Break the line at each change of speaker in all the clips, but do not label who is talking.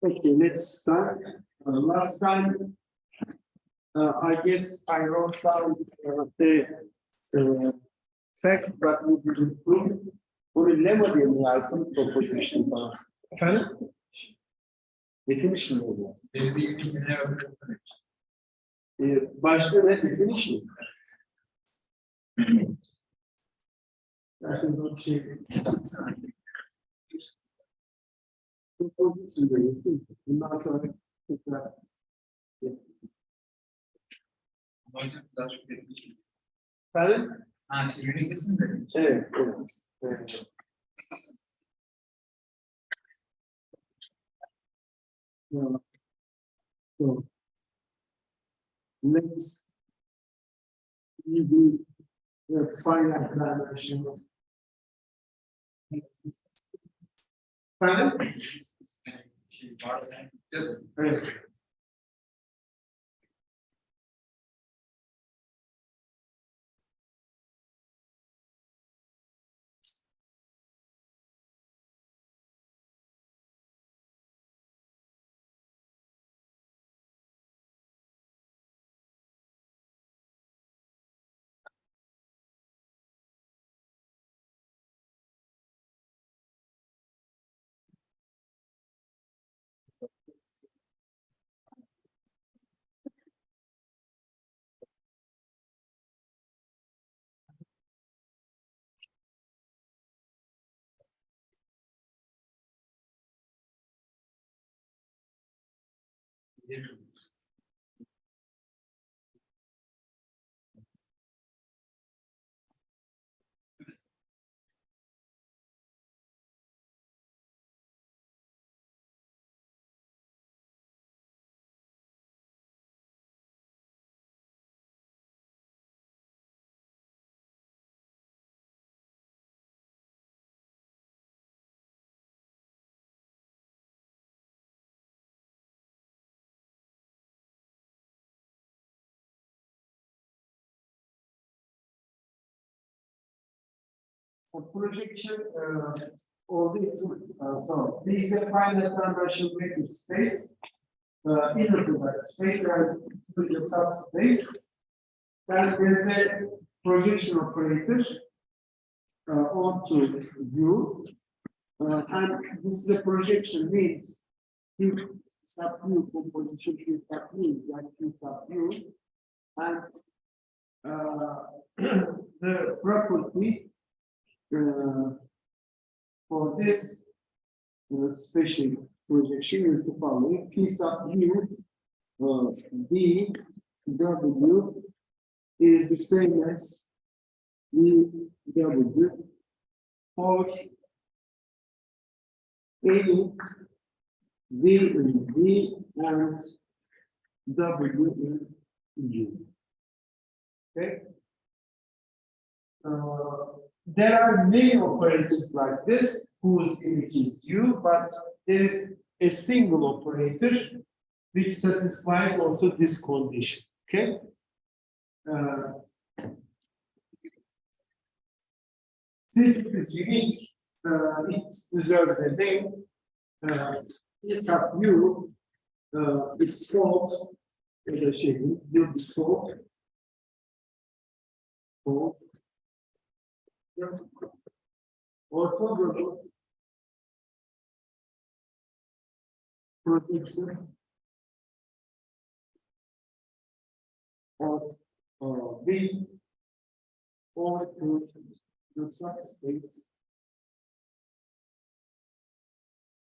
Okay, let's start. Last time, I guess I wrote down the fact that we didn't prove. Bunu lemma diye mi yazdım? Proposition falan. Efendim? Definition oluyor. Başta ne? Definition. Aslında bir şey. Bundan sonra tekrar efendim?
Ha, şey, yönetmesin de.
Evet, evet. Evet. So, let's do finite dimension. Efendim? Evet. Projection olduğu için so there is a finite dimensional vector space inner product space and the subspace. Then there is a projection operator onto U, and this is a projection means if sub U composition is happening, that's P sub U, and the property for this special projection is the following: P sub U B W is the same as V W for any V in V and W in U. Okay. There are many operators like this whose image is U, but there is a single operator which satisfies also this condition. Okay. Since it is unique, it deserves a name. P sub U is called, will be called orthogonal projection of V onto the subspace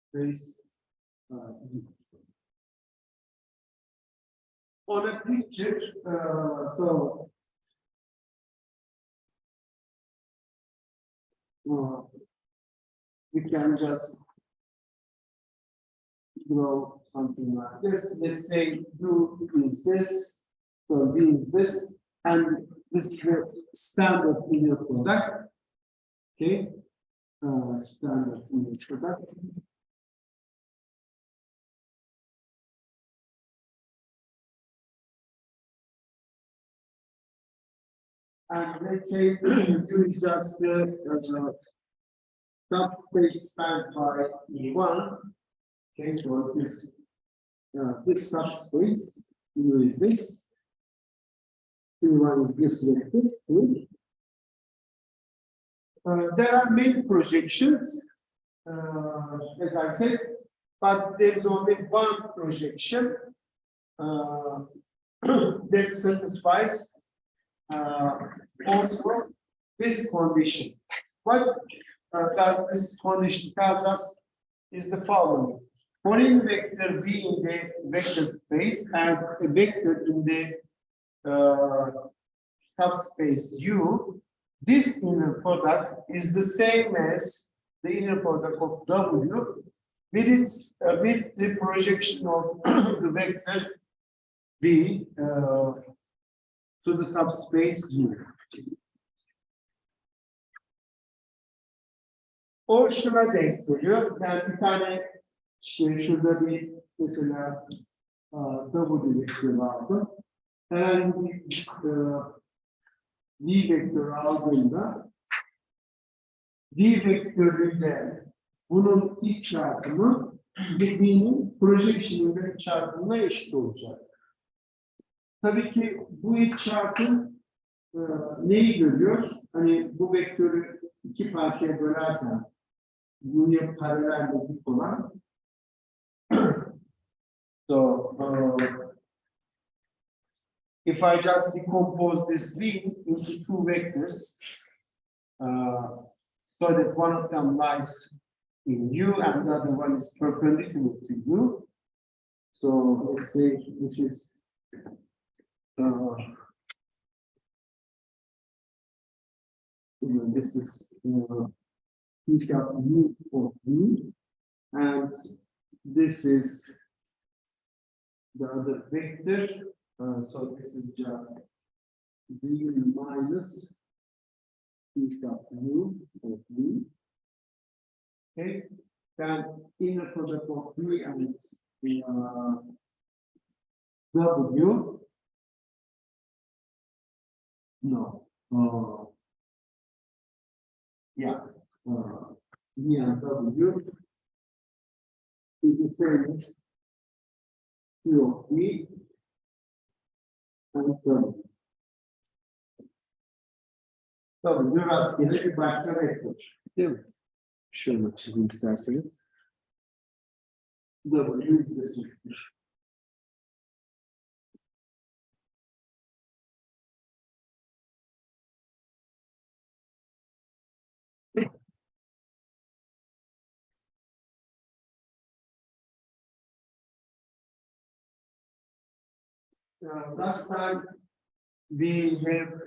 space U. On a picture, so we can just draw something like this. Let's say U is this, so V is this, and this is the standard linear product. Okay, standard linear product. And let's say you just subspace spanned by E1, Okay, so this subspace, U is this. One is this vector. There are many projections, as I said, but there is only one projection that satisfies also this condition. What does this condition tells us is the following. For any vector V in the vector space and a vector in the subspace U, this inner product is the same as the inner product of W with the projection of the vector V to the subspace U. O şuna denk geliyor. Yani bir tane şurada bir mesela W vektörü aldım. Herhangi bir V vektörü aldığımda V vektörüyle bunun iç çarpımı V'nin projection'ın çarpımına eşit olacak. Tabii ki bu iç çarpım neyi görüyor? Hani bu vektörü iki parçaya bölersen V'ye paralel ve dik olan if I just decompose this V into two vectors, so that one of them lies in U and the other one is perpendicular to U. So let's say this is this is piece of U of V, and this is the other vector. So this is just V minus piece of U of V. Okay, then inner product of V and W. No. Yeah. V and W is the same as Q of V and W. W rastgele bir başka vektör. Değil mi? Şöyle çizeyim isterseniz. W yüzdesidir. Last time we have,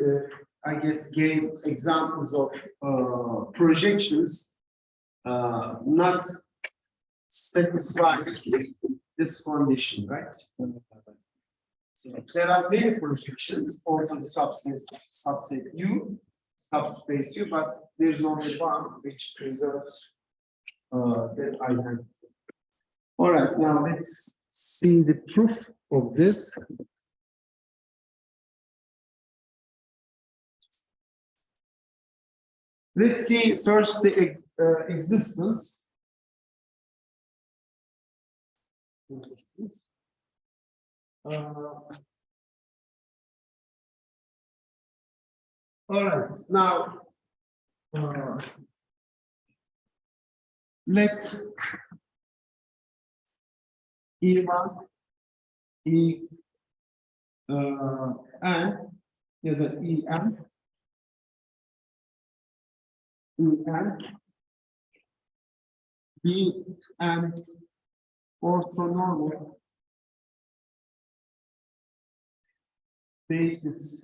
I guess, gave examples of projections not satisfying this condition, right? So there are many projections over the subset U, subspace U, but there's only one which preserves that identity. All right, now let's see the proof of this. Let's see first the existence. All right, now let's E1, E and the EM, B and orthogonal basis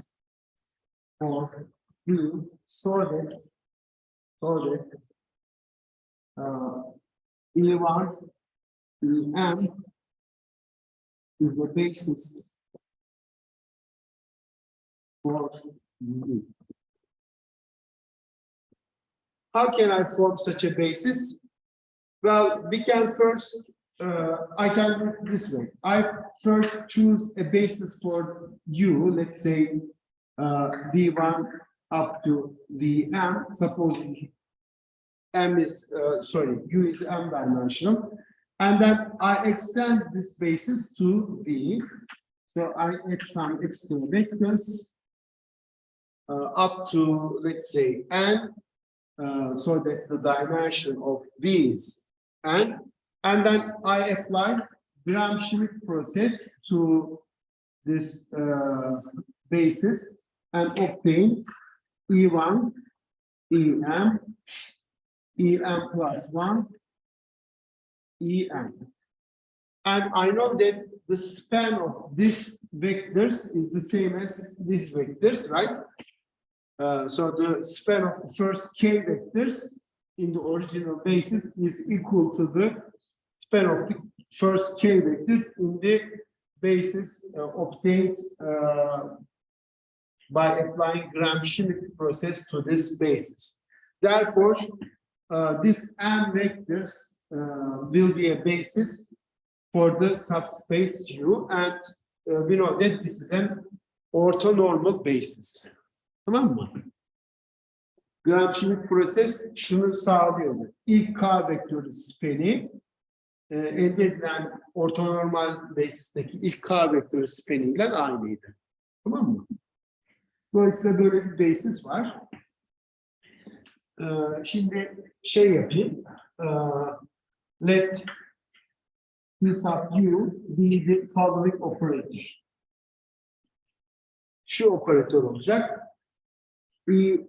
for U, so that E1, EM is the basis for U. How can I form such a basis? Well, we can first, I can do it this way. I first choose a basis for U, let's say V1 up to Vm. Suppose M is, U is M dimensional. And then I extend this basis to V. So I add some extra vectors up to, let's say, n, so that the dimension of V is n. And then I apply Gram-Schmidt process to this basis and obtain E1, EM, EM plus 1, EM. And I know that the span of these vectors is the same as these vectors, right? So the span of the first k vectors in the original basis is equal to the span of the first k vectors in the basis obtained by applying Gram-Schmidt process to this basis. Therefore, this n vectors will be a basis for the subspace U, and we know that this is an orthonormal basis. Tamam mı? Gram-Schmidt proses şunu sağlıyor. İlk K vektörü speni elde edilen ortonormal basisteki ilk K vektörü speniyle aynıydı. Tamam mı? Dolayısıyla böyle bir basis var. Şimdi şey yapayım. Let P sub U be the following operator. Şu operatör olacak. I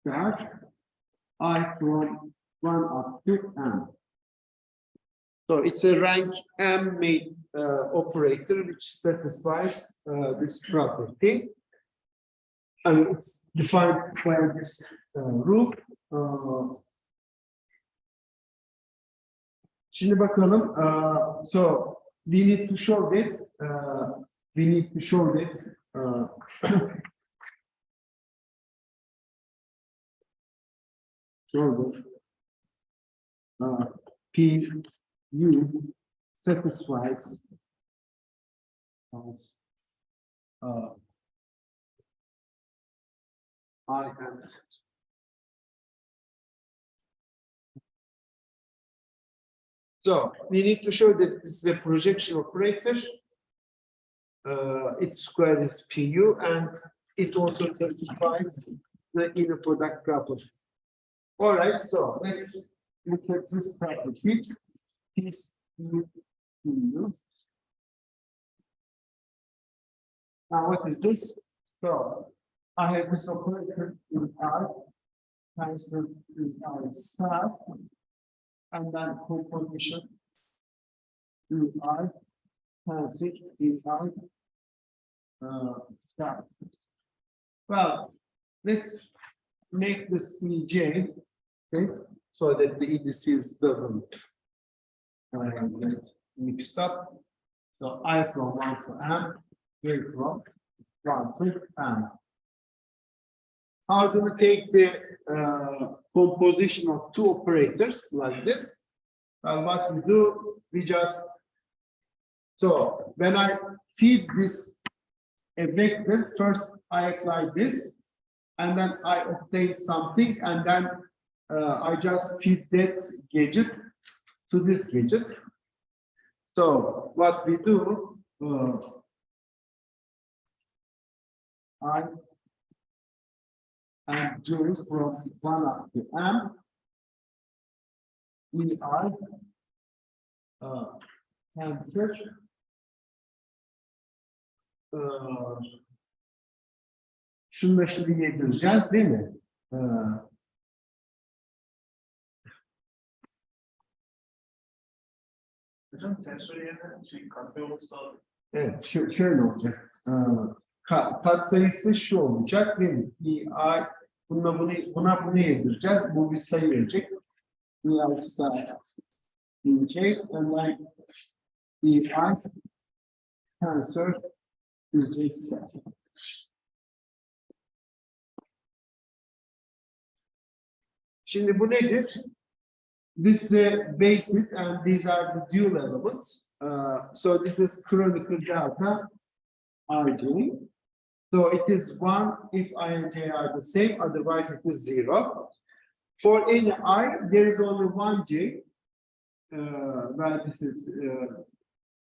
dash I from 1 up to m. So it's a rank m made operator which satisfies this property, and it's defined by this rule. Şimdi bakalım. So we need to show that P U satisfies I and so we need to show that this is a projection operator. Its square is PU, and it also satisfies the inner product property. All right, so let's look at this property. Now, what is this? So I have this operator in R times the R star, and then composition in R times it in R star. Well, let's make this EJ, okay, so that the indices doesn't get mixed up. So I from 1 to m, J from 1 to m. How do we take the composition of two operators like this? Well, what we do, we just, so when I feed this a vector, first I apply this, and then I obtain something, and then I just feed that gadget to this gadget. So what we do, I am doing from 1 up to m, we are cancel. Şununla şunu yedireceğiz değil mi?
Hocam tensör yerine katsayı olması lazım.
Evet, şöyle olacak. Katsayısı şu olacak değil mi? Buna bunu yedireceğiz. Bu bir sayı verecek. I star inject, and like I tensor inject star. Şimdi bu nedir? This is a basis, and these are the dual elements. So this is canonical delta Ij. So it is 1 if I and j are the same, otherwise it is 0. For any I, there is only one j, where this is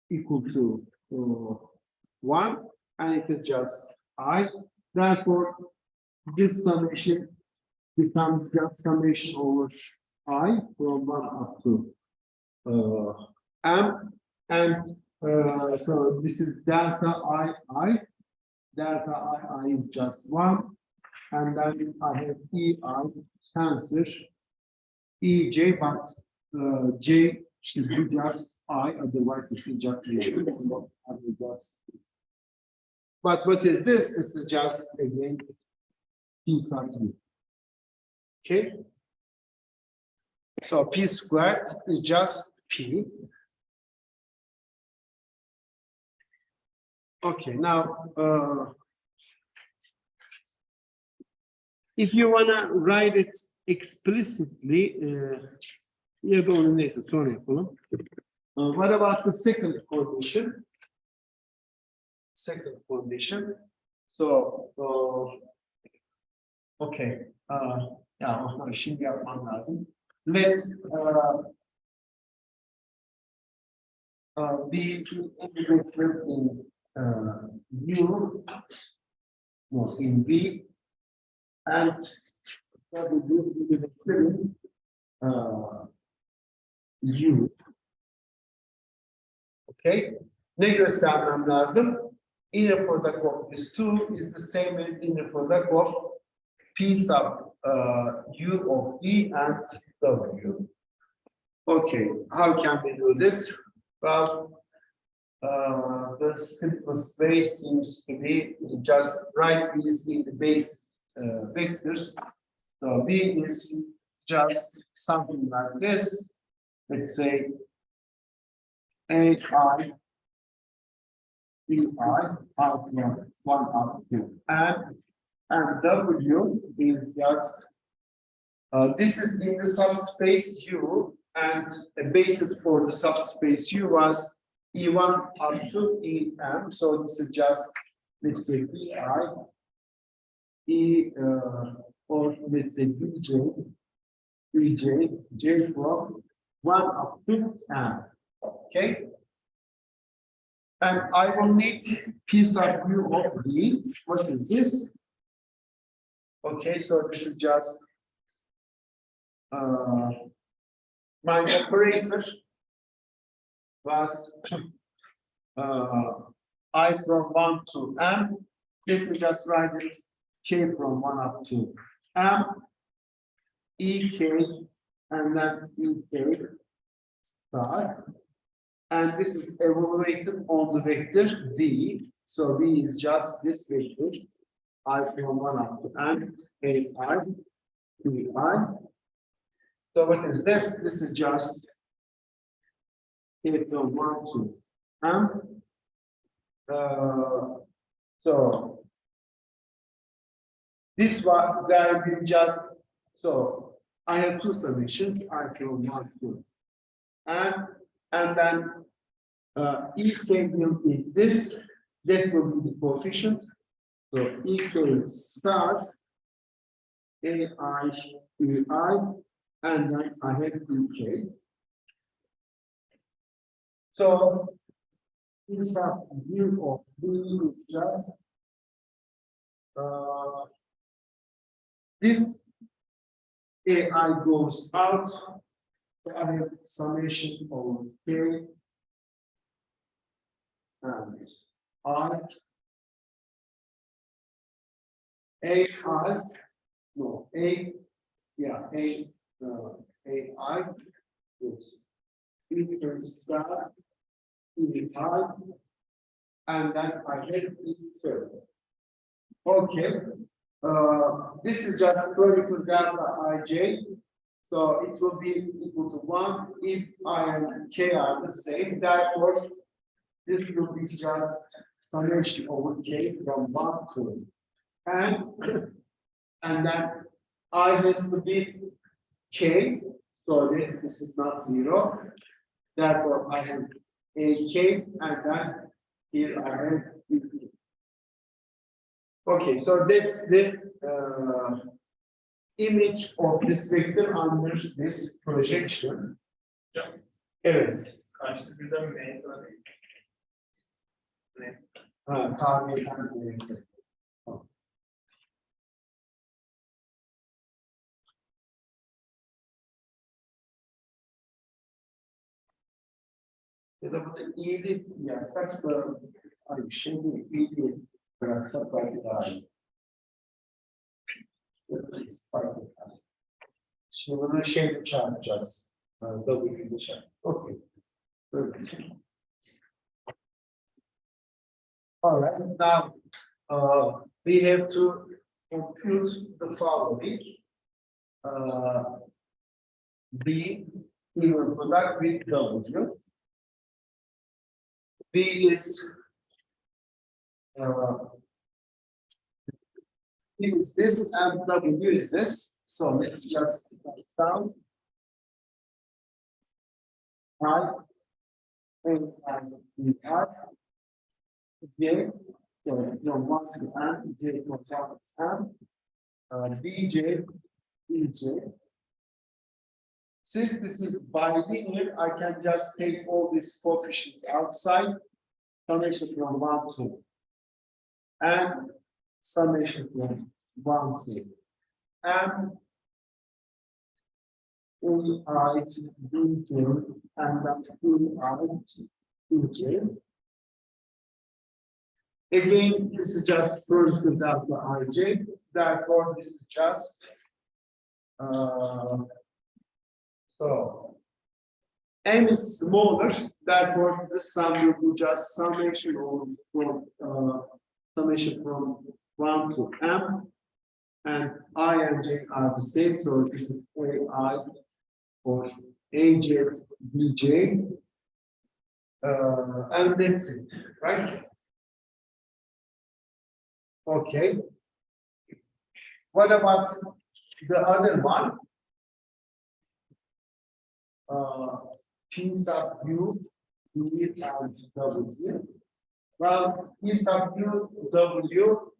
equal to 1, and it is just I. Therefore, this summation becomes just summation over I from 1 up to m, and so this is delta I. Delta I is just 1, and then I have EI answer EJ, but J should be just I, otherwise it is just zero. But what is this? This is just again P sub U. Okay. So P squared is just P. Okay, now if you wanna write it explicitly, ya da onu neyse sonra yapalım. What about the second condition? Second condition. So, okay. Ya onları şimdi yapmam lazım. Let's be integrated in U, no, in V, and W in U. Okay. Ne göstermem lazım? Inner product of these two is the same as inner product of P sub U of E and W. Okay, how can we do this? Well, the simplest way seems to be just write these in the base vectors. So V is just something like this. Let's say AI, EI, out from 1 up to and W is just this is in the subspace U, and the basis for the subspace U was E1 up to EM. So this is just, let's say, EI, or let's say BJ, J from 1 up to M. Okay. And I will need P sub U of D. What is this? Okay, so this is just my operator was I from 1 to M. Let me just write it K from 1 up to M, EK, and then EK star. And this is evaluated on the vector V. So V is just this vector. I from 1 up to M, AI, EI. So what is this? This is just K from 1 to M. So this one will be just, so I have two solutions, I from 1 to M, and then EK will be this, that will be the coefficient. So EK star, AI, EI, and then I have EK. So this view of V just this AI goes out. So I have summation of K and I. AI, no, A, yeah, AI is equal star, EI, and then I have E2. Okay, this is just spherical delta Ij, so it will be equal to 1 if I and K are the same. Therefore, this will be just summation over K from 1 to N, and then I has to be K, so this is not 0. Therefore, I have AK, and then here I have BP. Okay, so that's the image of this vector under this projection.
Hocam,
Evet.
karşıda birden METU var. Ne?
Ha, kahveden ya da burada iyili yazsak da ay şimdi iyili bıraksak belki daha iyi. Fark etmez. Şimdi bunu şeyle çarpacağız. W'yle çarpacağız. Okey. Böyle bir şey. All right. Now we have to compute the following. B even product with W. B is this and W is this. So let's just write it down. I and I J from 1 to n, J from 1 to n, BJ, BJ. Since this is bilinear, I can just take all these coefficients outside, summation from 1 to and summation from 1 to and I, BJ, and then I, BJ. Again, this is just first without the IJ, therefore this is just so m is smaller, therefore this sum will be just summation from 1 to m, and I and j are the same, so this is AI or AJ, BJ, and that's it, right? Okay. What about the other one? P sub u, V and W. Well, P sub u, W,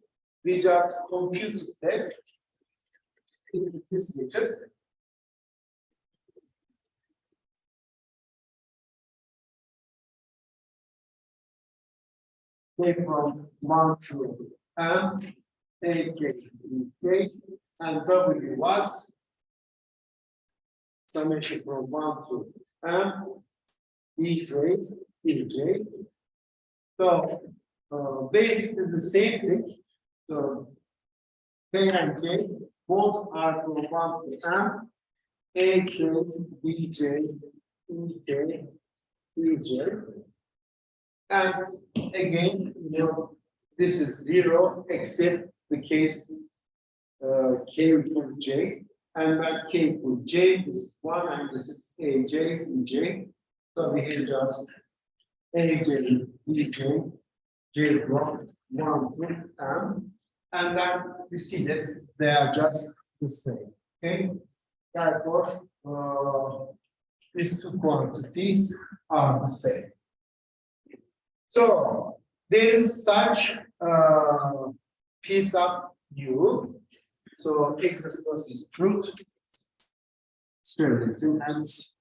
we just compute that. It is this digit. Take from 1 to M, A, K, K, and W was summation from 1 to M, EJ, EJ. So basically the same thing. So K and J both are from 1 to M, A, K, BJ, EJ, EJ. And again, this is 0 except the case K equals J, and that K equals J is 1, and this is AJ, EJ. So we have just AJ, EJ, J from 1 to M, and then we see that they are just the same. Okay, therefore, these two quantities are the same. So there is such P sub u. So existence is proved. So hence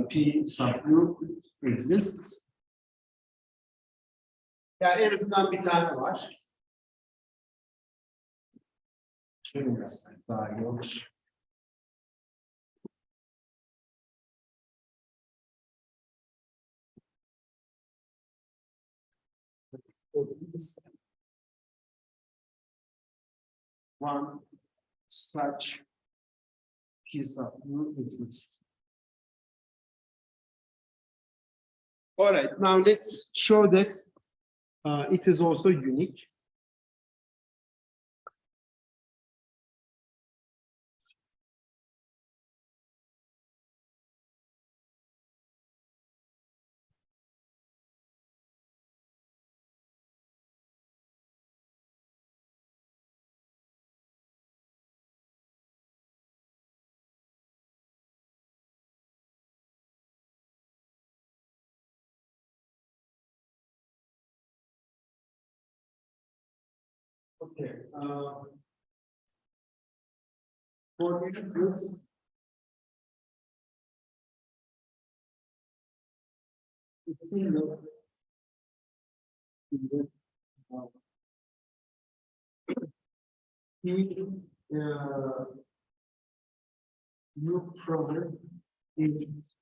P sub u exists. Yani en azından bir tane var. Şöyle göstereyim daha iyi olur. One such piece of U exists. All right, now let's show that it is also unique. Okay. For this. It's in the new problem is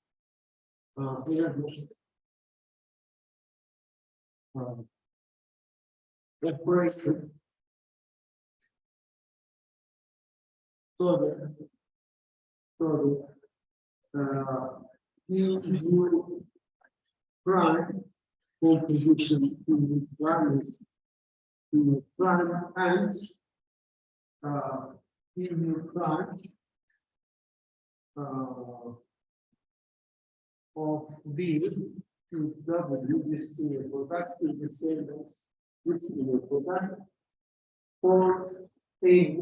operated so new prime contribution to prime and new prime of B to W, this product is the same as this product for A,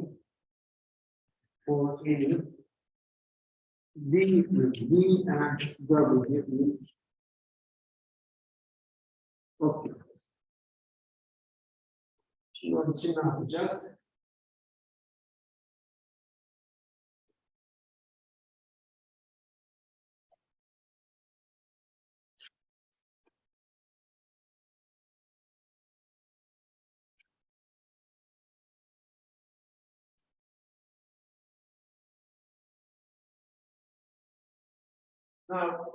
B with B and W. Okay. Şunun için ne yapacağız? Now,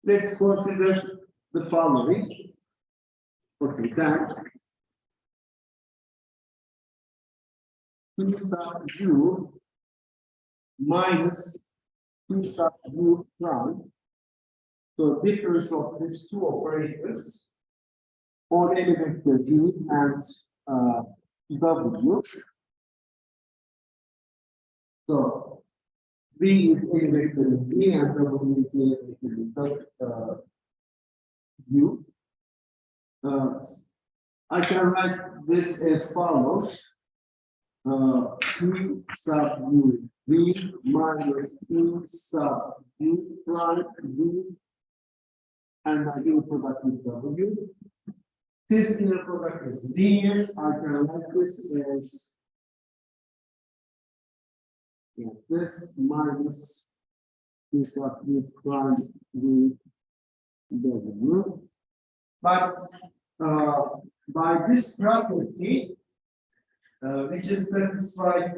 let's consider the following. Okay, then P sub U minus P sub U prime. So difference of these two operators on any vector V and W. So V is a vector in V and W is a vector in U. I can write this as follows. P sub U V minus P sub U prime V and my inner product with W. Since inner product is linear, I can write this as this minus P sub U prime with W. But by this property, which is satisfied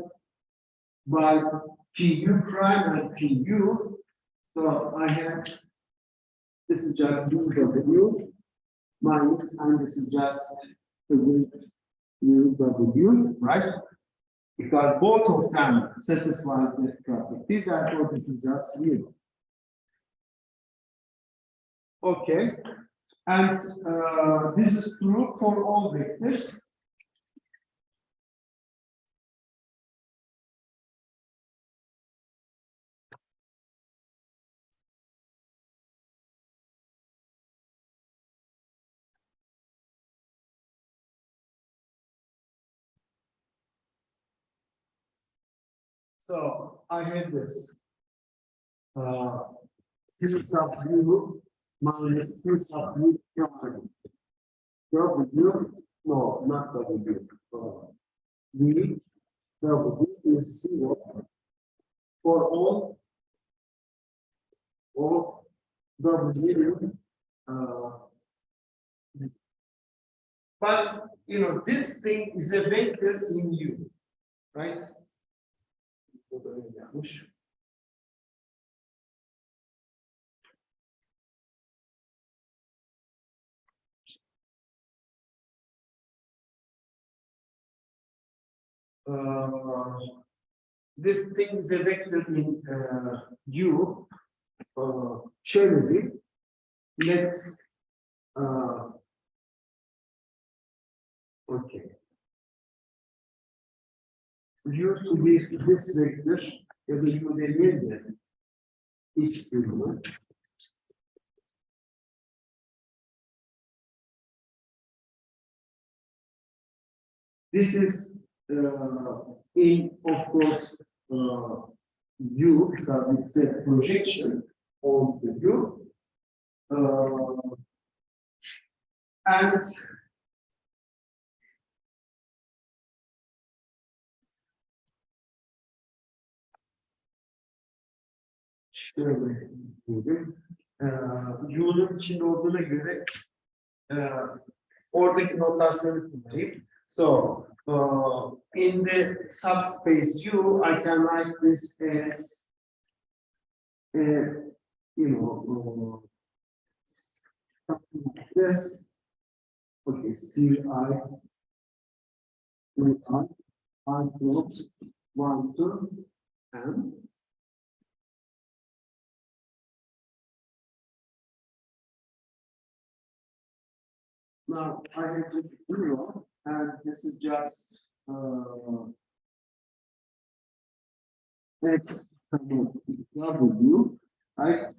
by PU prime and PU, so I have this is just UW minus, and this is just UW, right? Because both of them satisfy the property, therefore this is just 0. Okay. And this is true for all vectors. So I have this P sub U minus P sub U prime. W, no, not W. V, W is 0 for all W. But you know, this thing is a vector in U, right? This thing is a vector in U. Surely, let's okay. U to be this vector, U demeyelim X bölümü. This is in, of course, U, because it's a projection of the U. And şöyle diyelim. U'nun içinde olduğuna göre oradaki notasyonu kullanayım. So, in the subspace U, I can write this as, something like this. Okay, C, I, group, 1, 2, and now I have the 0, and this is just X W, right?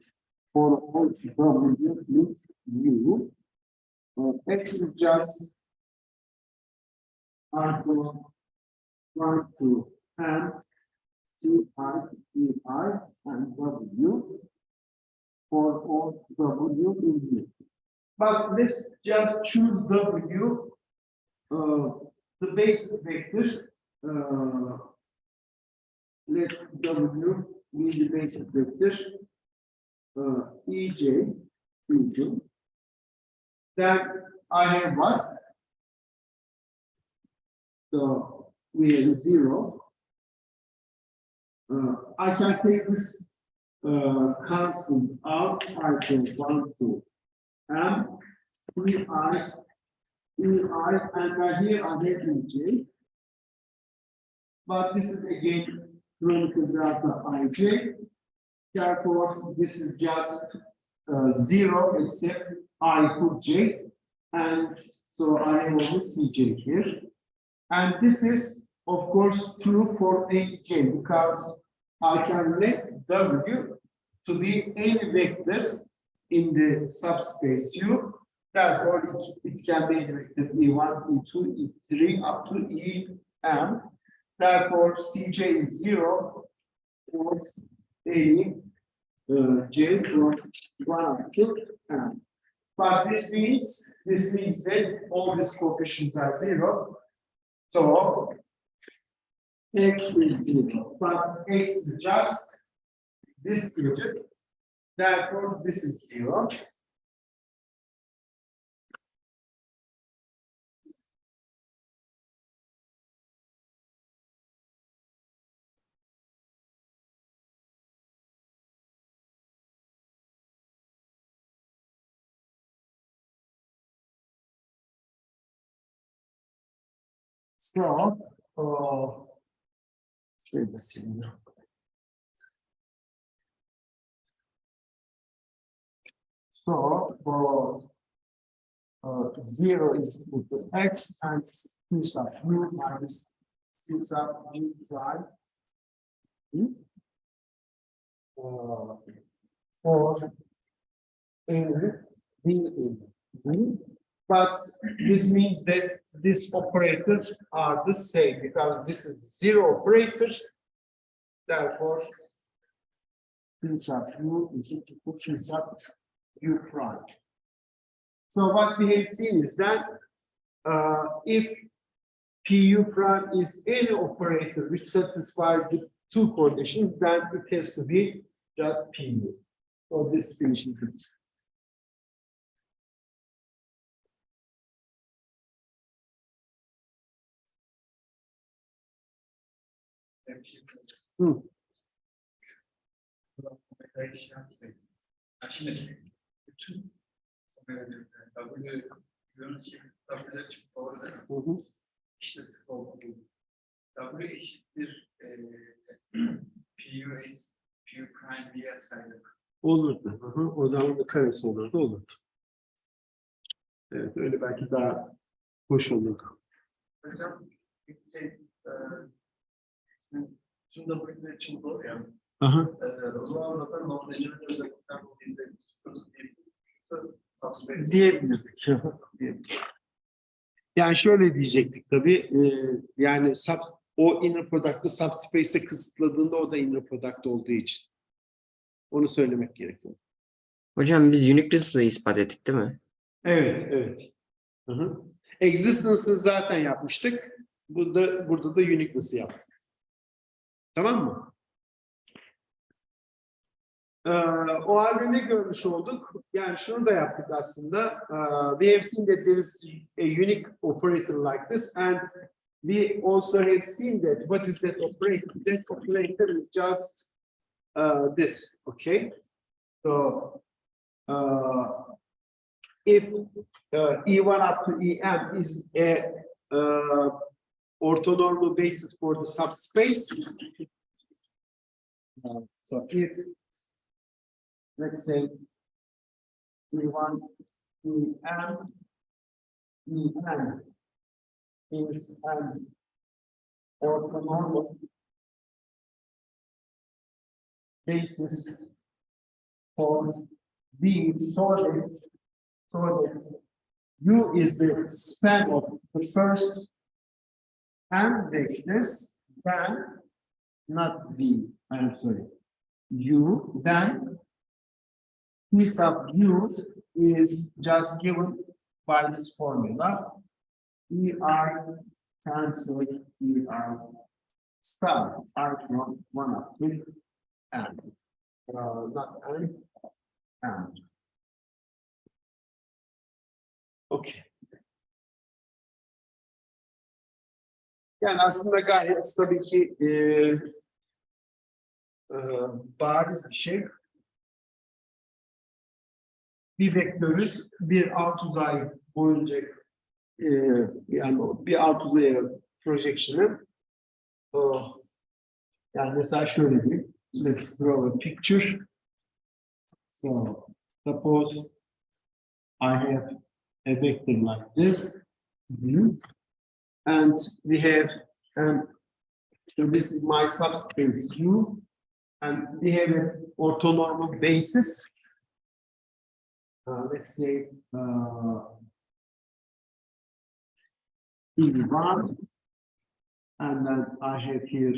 For all W with U, X is just R1, 2, and C, I, E, I, and W for all W in U. But let's just choose W, the basis vector. Let W be the basis vector, EJ. Then I have what? So we have 0. I can take this constant out. I can 1, 2, and EI, and here I have EJ. But this is again Kronecker delta IJ. Therefore, this is just 0 except I put J, and so I have only CJ here. And this is, of course, true for AJ because I can let W to be any vector in the subspace U. Therefore, it can be any vector E1, E2, E3 up to En. Therefore, CJ is 0 for any J from 1 up to N. But this means that all these coefficients are 0. So X is 0, but X is just this digit. Therefore, this is 0. So, şöyle sileyim. So, 0 is equal to X and P sub U minus C sub U prime. For B. But this means that these operators are the same because this is 0 operator. Therefore, P sub U is equal to P sub U prime. So what we have seen is that if PU prime is any operator which satisfies the two conditions, then it has to be just PU. So this finishing.
Şimdi bütün W'ye çıkıp orada işte scope W eşittir PU prime diye yapsaydık.
Olurdu. O zaman da karesi olurdu. Evet, öyle belki daha hoş olurdu.
Hocam şimdi W'ye çıkıp yani. O zaman da non-regional özellikten
diyebilirdik. Yani şöyle diyecektik tabii. Yani o inner product'ı subspace'e kısıtladığında o da inner product olduğu için. Onu söylemek gerekiyor.
Hocam biz uniqueness'la ispat ettik değil mi?
Evet. Hı hı. Existence'ı zaten yapmıştık. Burada da uniqueness'ı yaptık. Tamam mı? O halde ne görmüş olduk? Yani şunu da yaptık aslında. We have seen that there is a unique operator like this, and we also have seen that what is that operator? That operator is just this, okay? So if E1 up to En is a orthonormal basis for the subspace, so if let's say E1 En is an orthonormal basis for B, so that U is the span of the first M vectors, then not V, I'm sorry, U, then P sub U is just given by this formula. ER cancel ER star, R from 1 up to N. Not N, N. Okay. Yani aslında gayet tabii ki bariz bir şey. Bir vektörün bir alt uzay boyunca yani bir alt uzaya projection'ı yani mesela şöyle diyeyim. Let's draw a picture. So suppose I have a vector like this, and we have so this is my subspace U, and we have an orthonormal basis. Let's say E1, and then I have here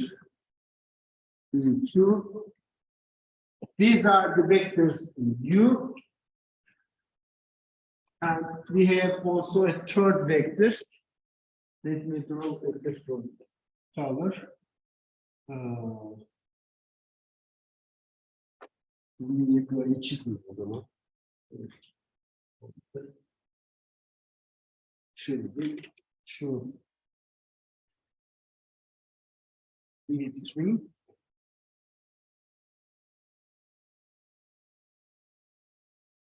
E2. These are the vectors in U, and we have also a third vector. Let me draw a different color. Böyle çizmiyor o zaman. Şöyle şu E3.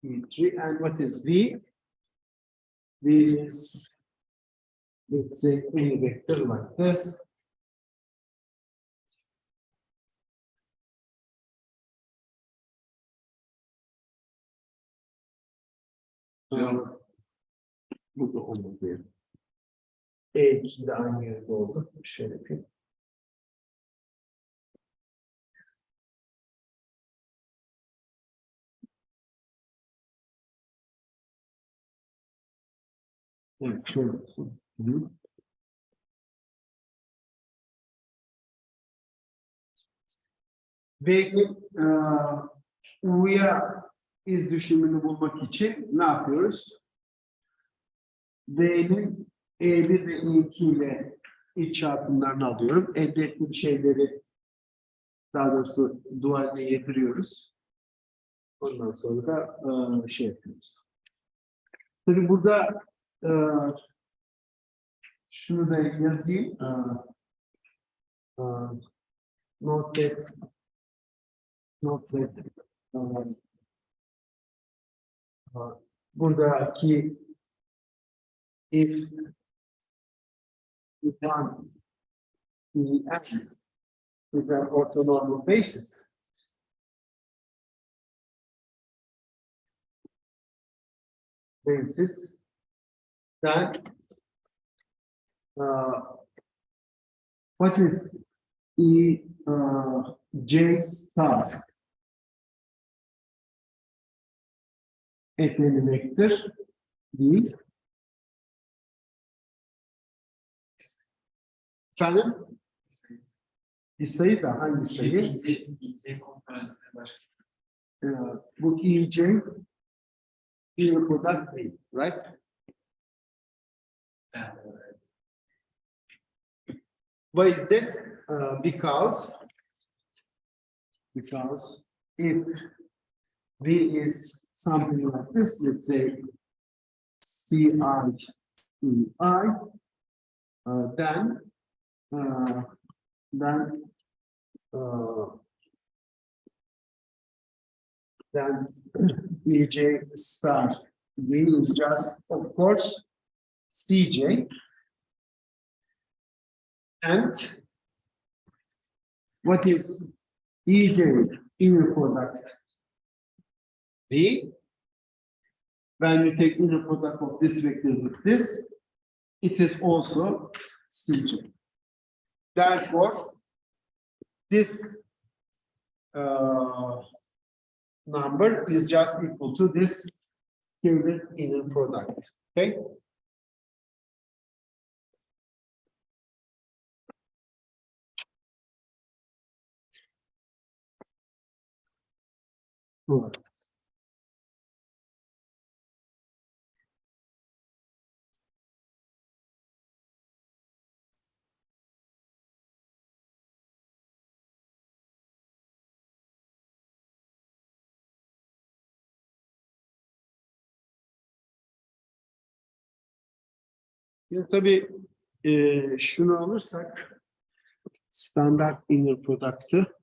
E3, and what is V? V is, let's say, a vector like this. Burada olmadı. E2 de aynı yerde oldu. Şöyle yapayım. Evet, şöyle olsun. Ve U'ya iz düşümünü bulmak için ne yapıyoruz? V'nin E1 ve E2 ile iç çarpımlarını alıyorum. Elde ettiğim şeyleri daha doğrusu duvarına yediriyoruz. Ondan sonra da şey yapıyoruz. Tabii burada şunu da yazayım. Note that buradaki if one is an orthonormal basis, then what is J star at any vector B. Efendim? Bir sayı da hangi sayı? Bu EJ bir product değil, right? Why is that? Because if V is something like this, let's say Ci in I, then Vj star V is just, of course, Cj, and what is Ej inner product V? When you take inner product of this vector with this, it is also Cj. Therefore, this number is just equal to this scalar inner product. Okay. Good. Şimdi tabii şunu alırsak standart inner product'ı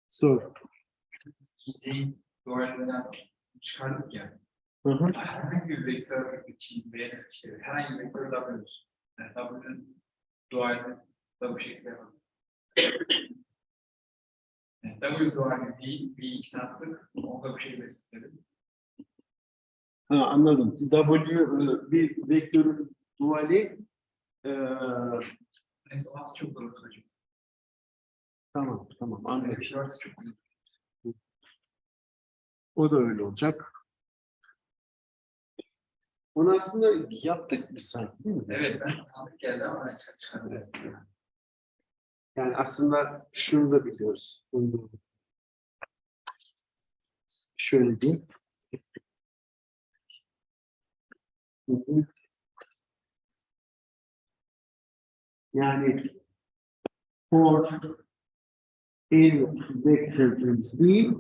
sor.
Doğrudan çıkardık ya. Herhangi bir vektör için veya işte herhangi bir vektör alıyoruz. Yani W'nin doğalini da bu şekilde yapalım. Yani W doğalini bir içine attık. Onu da bu şekilde istedim.
Ha, anladım. W bir vektörün duali
Neyse o çok doğru hocam.
tamam anladım.
Bir şey varsa çok iyi.
O da öyle olacak. Onu aslında yaptık biz sanki, değil mi?
Evet ben tanıdık geldi ama ben çıkardım.
Yani aslında şunu da biliyoruz. Şöyle diyeyim. Yani for in vector B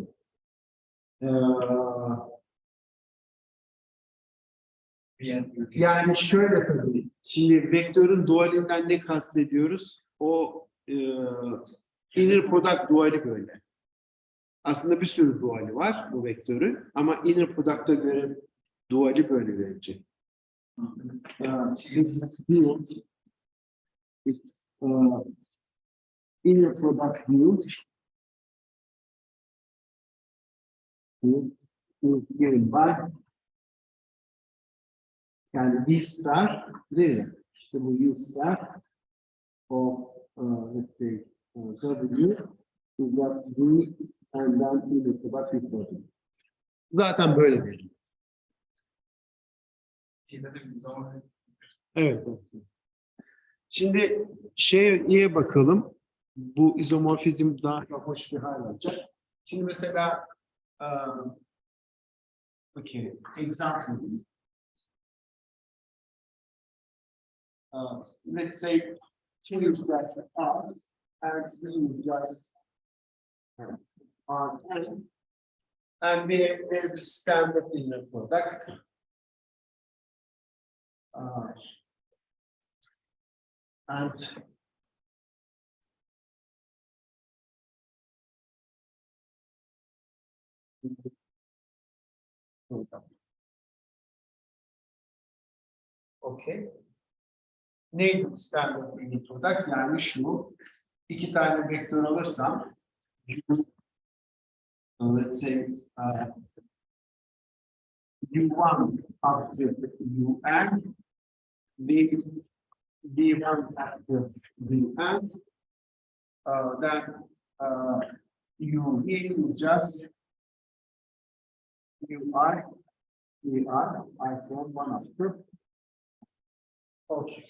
yani şöyle tabii. Şimdi vektörün dualinden ne kastediyoruz? O inner product duali böyle. Aslında bir sürü duali var bu vektörün ama inner product'a göre duali böyle verecek. Inner product view given by yani V star değil. İşte bu V star of let's say W is just V and then inner product equal. Zaten böyle veriyor. Evet. Şimdi şeye bakalım. Bu izomorfizm daha hoş bir hal alacak. Şimdi mesela okay, example. Let's say change that to us and this is just and we have the standard inner product. And okay. Neydi standard inner product? Yani şu iki tane vektör alırsam let's say U1 after UN V1 after VN then U is just UI VR I from one after. Okay.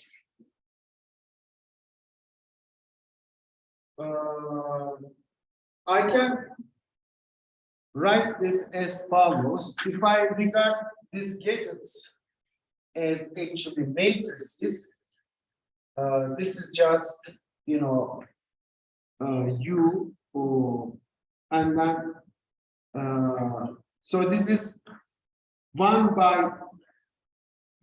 I can write this as follows. If I regard these gadgets as actually matrices. This is just, you know, U, and then, so this is 1 by,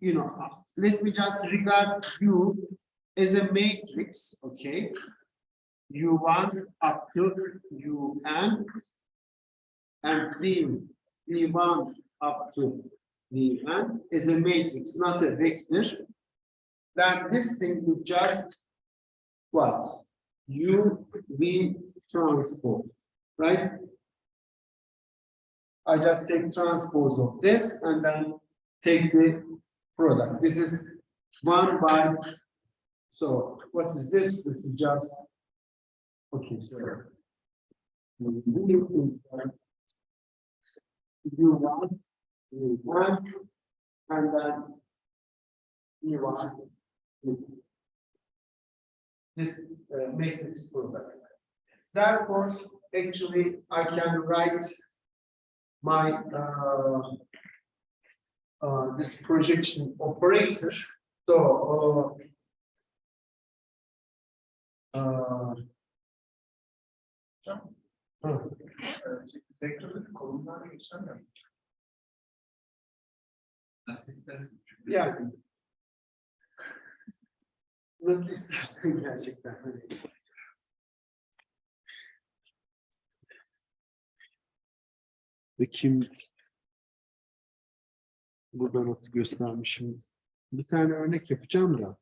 you know, let me just regard U as a matrix, okay? U1 up to UN, and V1 up to Vn is a matrix, not a vector. Then this thing is just what? UV transpose, right? I just take transpose of this and then take the product. This is 1 by, so what is this? This is just, okay, so U1, and then U1, this matrix product. Therefore, actually, I can write my this projection operator. So yeah. Nasıl istersen gerçekten. Bakayım. Burada nasıl göstermişim. Bir tane örnek yapacağım da.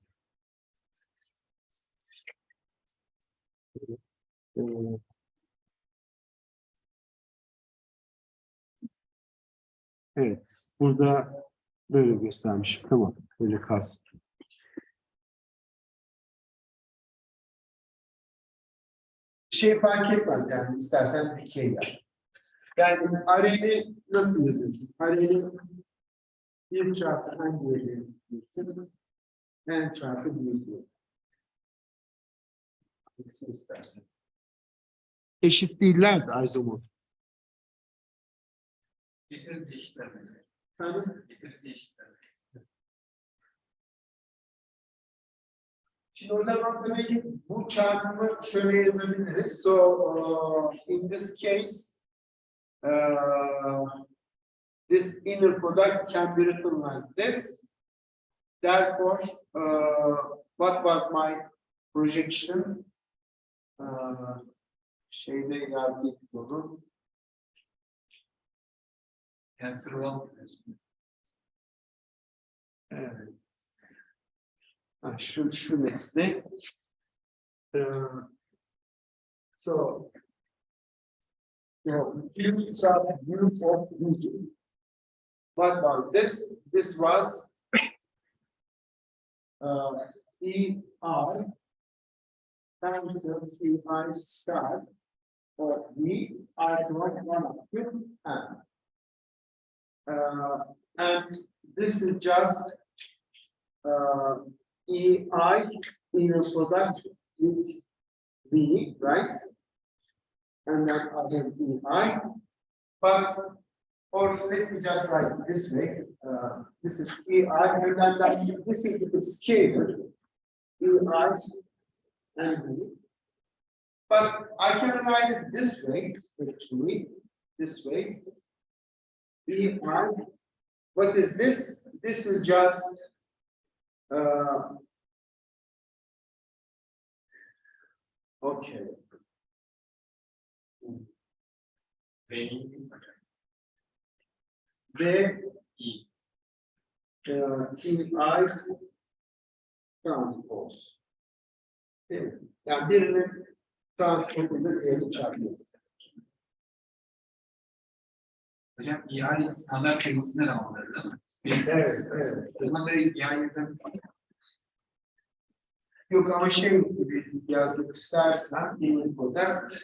Evet. Burada böyle göstermişim. Tamam. Böyle kalsın. Şey fark etmez yani, istersen dikey ver. Yani array'i nasıl yazıyorsun? Array'i 1 çarpı n diye yazıyorsun. N çarpı 1 diye. Nasıl istersen. Eşit değiller de izomorf.
Getirince eşitlenmeli.
Efendim?
Getirince eşitlenmeli.
Şimdi o zaman tabii bu çarpımı şöyle yazabiliriz. So in this case, this inner product can be written like this. Therefore, what was my projection? Şeyde yazdık bunu.
Tensor olan.
Evet. Şu nesne. So you saw the group of region. What was this? This was EI tensor EI star of V I from 1 up to n. And this is just EI inner product with V, right? And then again EI. But, or let me just write it this way. This is EI, and then this is the scalar EI and V. But I can write it this way, actually, this way. EI. What is this? This is just okay. The EI transpose. Evet. Yani birinin transportunda diğerini çarpması.
Hocam EI standart sayısından alınır değil mi?
Evet.
Buna da EI'den
Yok ama şey gibi yazmak istersen inner product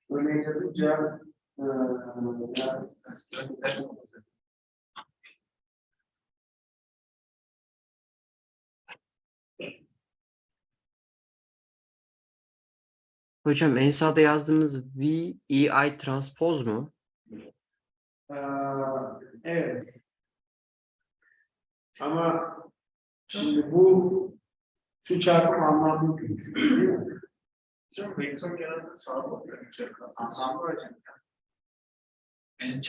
öyle yazınca biraz
Hocam en sağda yazdığımız V, E, I transpoz mu?
Evet. Ama şimdi bu şu çarpım anlamlı değil mi?
Hocam vektör genelde sağa bakıyor. Anlamlı hocam. N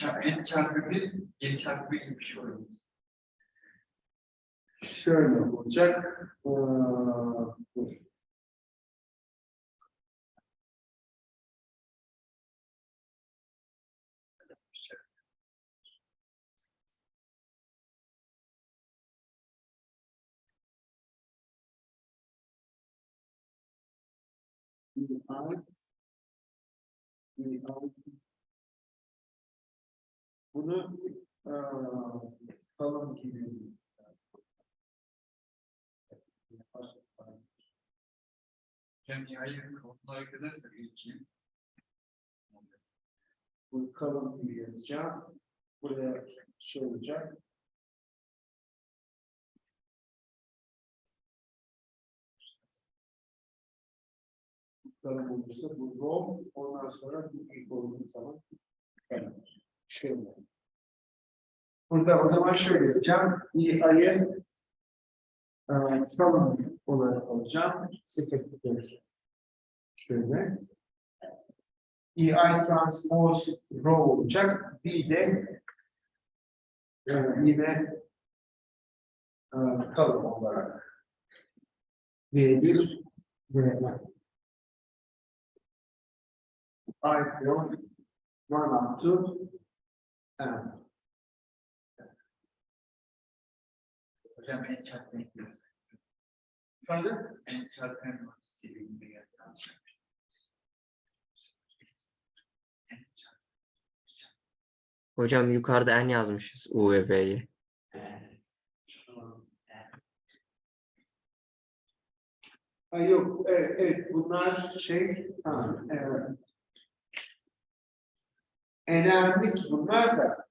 çarpı 1, Y çarpı 1 gibi bir şey oluyor.
Şöyle olacak. Dur. Bunu kalın gibi.
Hocam nihai konumunu hareket edersek ilk
Bu kalın gibi yazacağım. Buraya şey olacak. Kalın olursa bu rho, ondan sonra bu ilk olduğu zaman şöyle. Burada o zaman şöyle yapacağım. İ'yi kalın olarak alacağım. Sıkı şöyle. EI transpose rho olacak. Bir de yine kalın olarak V1 ve I from 1 up to n.
hocam N çarpı N diyoruz.
Efendim?
N çarpı N var. Sevgilinde geldi.
Hocam yukarıda N yazmışız U ve V'yi.
Yok, evet, bunlar şey, önemli ki bunlar da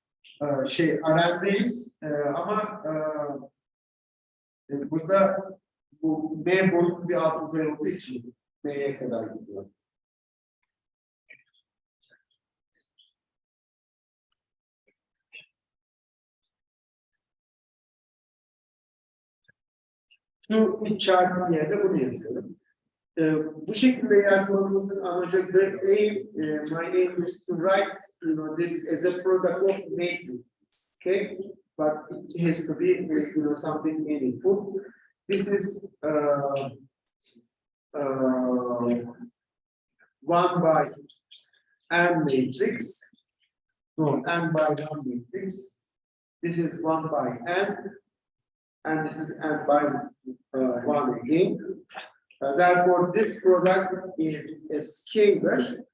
şey, arendeyiz ama burada bu B boyutlu bir alt uzay olduğu için B'ye kadar gidiyor. Şu bir çarpım yerde bunu yazıyorum. Bu şekilde yazmamızın amacı the aim, my aim is to write, this as a product of METU, okay? But it has to be, something meaningful. This is 1 by n matrix. No, n by 1 matrix. This is 1 by n, and this is n by 1 again. Therefore, this product is a scalar.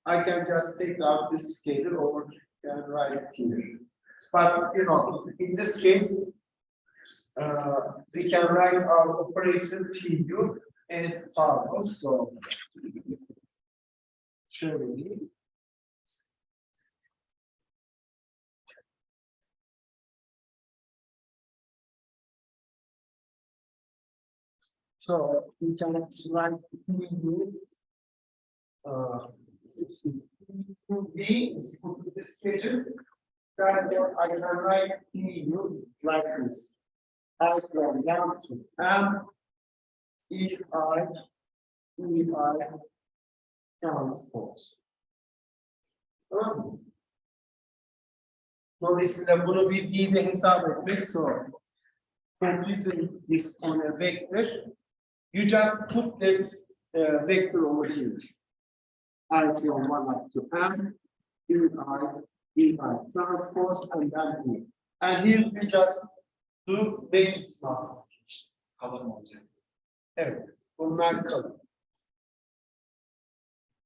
I can just take out this scalar over and write it here. But in this case, we can write our operator PU as follows. So, şöyle. So we can write PU. D is equal to this schedule. Therefore, I can write PU like this. As from down to M, E I transpose. Tamam mı? Dolayısıyla bunu bir D'de hesap etmek zor. Computing this on a vector, you just put that vector over here. I from 1 up to M, E I transpose, and then E. And here we just do matrix multiplication.
Kalın olacak.
Evet, bunlar kalın.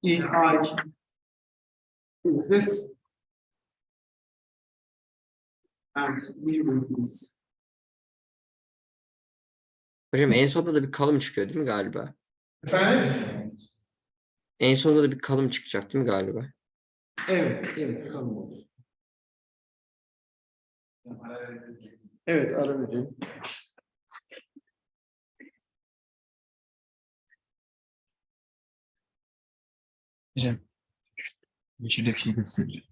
E I is this, and we will this.
Hocam en sonunda da bir kalım çıkıyor değil mi galiba?
Efendim?
En sonunda da bir kalım çıkacak değil mi galiba?
Evet, kalın olur. Evet, ara verelim.
Hocam. Yeşilde bir şey gösteriyor.